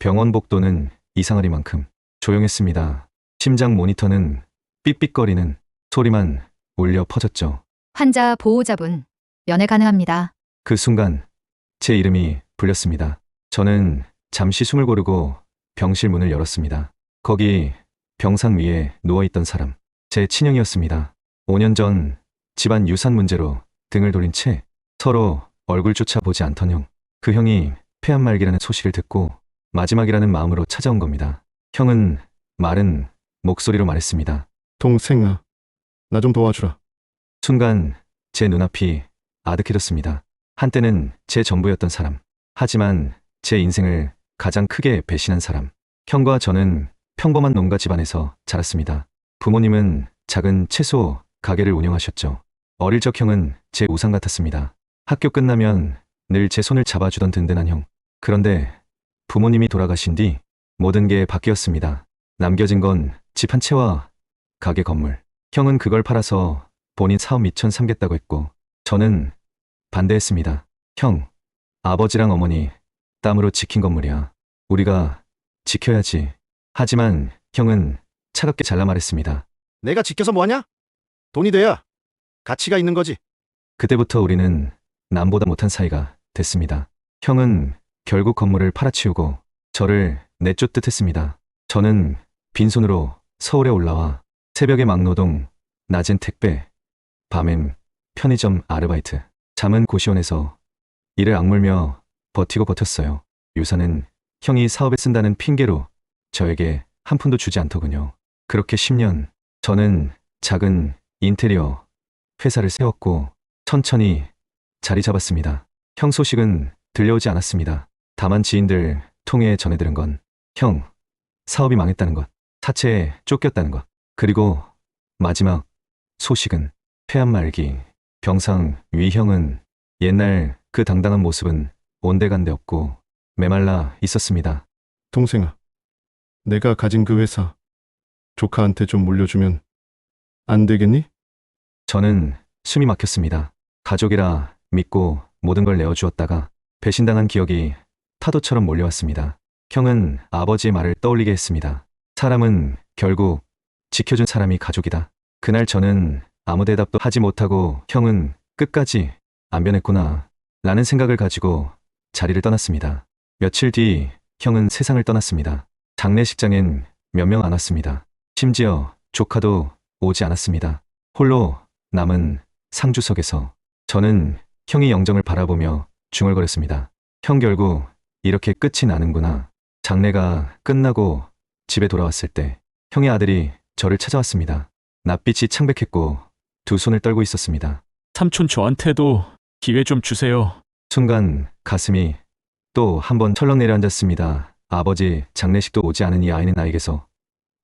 병원 복도는 이상하리만큼 조용했습니다. 심장 모니터는 삑삑거리는 소리만 울려 퍼졌죠. 환자 보호자분, 연애 가능합니다. 그 순간 제 이름이 불렸습니다. 저는 잠시 숨을 고르고 병실 문을 열었습니다. 거기 병상 위에 누워있던 사람, 제 친형이었습니다. 5년 전 집안 유산 문제로 등을 돌린 채 서로 얼굴조차 보지 않던 형. 그 형이 폐암 말기라는 소식을 듣고 마지막이라는 마음으로 찾아온 겁니다. 형은 마른 목소리로 말했습니다. 동생아, 나 좀 도와주라. 순간 제 눈앞이 아득해졌습니다. 한때는 제 전부였던 사람. 하지만 제 인생을 가장 크게 배신한 사람. 형과 저는 평범한 농가 집안에서 자랐습니다. 부모님은 작은 채소 가게를 운영하셨죠. 어릴 적 형은 제 우상 같았습니다. 학교 끝나면 늘 제 손을 잡아주던 든든한 형. 그런데 부모님이 돌아가신 뒤 모든 게 바뀌었습니다. 남겨진 건 집 한 채와 가게 건물. 형은 그걸 팔아서 본인 사업 미천 삼겠다고 했고 저는 반대했습니다. 형, 아버지랑 어머니 땀으로 지킨 건물이야. 우리가 지켜야지. 하지만 형은 차갑게 잘라 말했습니다. 내가 지켜서 뭐하냐? 돈이 돼야 가치가 있는 거지. 그때부터 우리는 남보다 못한 사이가 됐습니다. 형은 결국 건물을 팔아치우고 저를 내쫓듯 했습니다. 저는 빈손으로 서울에 올라와 새벽에 막노동, 낮엔 택배, 밤엔 편의점 아르바이트, 잠은 고시원에서 이를 악물며 버티고 버텼어요. 유산은 형이 사업에 쓴다는 핑계로 저에게 한 푼도 주지 않더군요. 그렇게 10년 저는 작은 인테리어 회사를 세웠고 천천히 자리 잡았습니다. 형 소식은 들려오지 않았습니다. 다만 지인들 통해 전해들은 건 형 사업이 망했다는 것, 사채에 쫓겼다는 것, 그리고 마지막 소식은 폐암 말기 병상 위. 형은 옛날 그 당당한 모습은 온데간데 없고 메말라 있었습니다. 동생아, 내가 가진 그 회사 조카한테 좀 물려주면 안 되겠니? 저는 숨이 막혔습니다. 가족이라 믿고 모든 걸 내어주었다가 배신당한 기억이 파도처럼 몰려왔습니다. 형은 아버지의 말을 떠올리게 했습니다. 사람은 결국 지켜준 사람이 가족이다. 그날 저는 아무 대답도 하지 못하고 형은 끝까지 안 변했구나 라는 생각을 가지고 자리를 떠났습니다. 며칠 뒤 형은 세상을 떠났습니다. 장례식장엔 몇 명 안 왔습니다. 심지어 조카도 오지 않았습니다. 홀로 남은 상주석에서 저는 형의 영정을 바라보며 중얼거렸습니다. 형 결국 이렇게 끝이 나는구나. 장례가 끝나고 집에 돌아왔을 때 형의 아들이 저를 찾아왔습니다. 낯빛이 창백했고 두 손을 떨고 있었습니다. 삼촌 저한테도 기회 좀 주세요. 순간 가슴이 또 한 번 철렁 내려앉았습니다. 아버지 장례식도 오지 않은 이 아이는 나에게서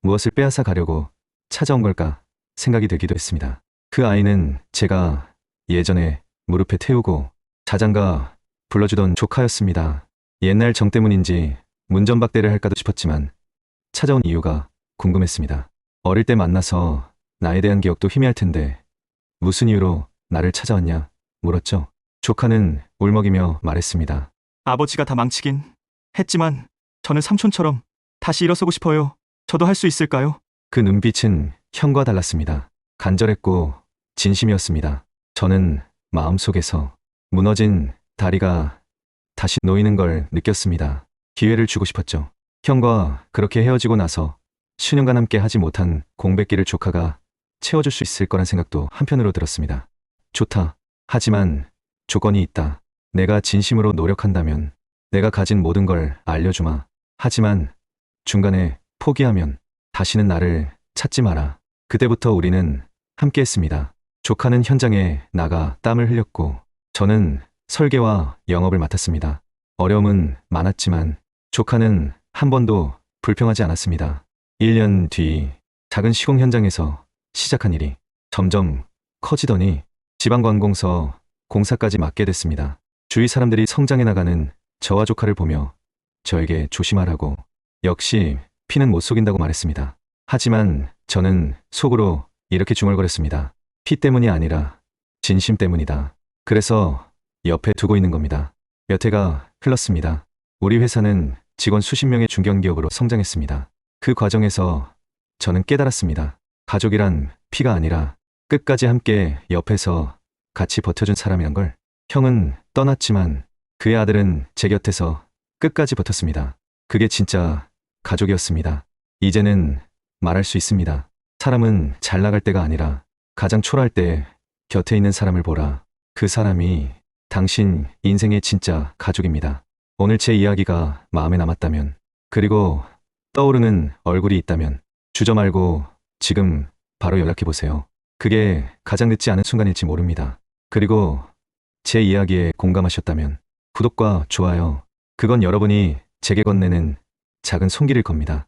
무엇을 빼앗아 가려고 찾아온 걸까 생각이 들기도 했습니다. 그 아이는 제가 예전에 무릎에 태우고 자장가 불러주던 조카였습니다. 옛날 정 때문인지 문전박대를 할까도 싶었지만 찾아온 이유가 궁금했습니다. 어릴 때 만나서 나에 대한 기억도 희미할 텐데 무슨 이유로 나를 찾아왔냐 물었죠. 조카는 울먹이며 말했습니다. 아버지가 다 망치긴 했지만 저는 삼촌처럼 다시 일어서고 싶어요. 저도 할 수 있을까요? 그 눈빛은 형과 달랐습니다. 간절했고 진심이었습니다. 저는 마음속에서 무너진 다리가 다시 놓이는 걸 느꼈습니다. 기회를 주고 싶었죠. 형과 그렇게 헤어지고 나서 수년간 함께 하지 못한 공백기를 조카가 채워줄 수 있을 거란 생각도 한편으로 들었습니다. 좋다. 하지만 조건이 있다. 내가 진심으로 노력한다면 내가 가진 모든 걸 알려주마. 하지만 중간에 포기하면 다시는 나를 찾지 마라. 그때부터 우리는 함께 했습니다. 조카는 현장에 나가 땀을 흘렸고 저는 설계와 영업을 맡았습니다. 어려움은 많았지만 조카는 한 번도 불평하지 않았습니다. 1년 뒤 작은 시공 현장에서 시작한 일이 점점 커지더니 지방관공서 공사까지 맡게 됐습니다. 주위 사람들이 성장해 나가는 저와 조카를 보며 저에게 조심하라고, 역시 피는 못 속인다고 말했습니다. 하지만 저는 속으로 이렇게 중얼거렸습니다. 피 때문이 아니라 진심 때문이다. 그래서 옆에 두고 있는 겁니다. 몇 해가 흘렀습니다. 우리 회사는 직원 수십 명의 중견기업으로 성장했습니다. 그 과정에서 저는 깨달았습니다. 가족이란 피가 아니라 끝까지 함께 옆에서 같이 버텨준 사람이란 걸. 형은 떠났지만 그의 아들은 제 곁에서 끝까지 버텼습니다. 그게 진짜 가족이었습니다. 이제는 말할 수 있습니다. 사람은 잘 나갈 때가 아니라 가장 초라할 때 곁에 있는 사람을 보라. 그 사람이 당신 인생의 진짜 가족입니다. 오늘 제 이야기가 마음에 남았다면, 그리고 떠오르는 얼굴이 있다면 주저 말고 지금 바로 연락해보세요. 그게 가장 늦지 않은 순간일지 모릅니다. 그리고 제 이야기에 공감하셨다면 구독과 좋아요, 그건 여러분이 제게 건네는 작은 손길일 겁니다.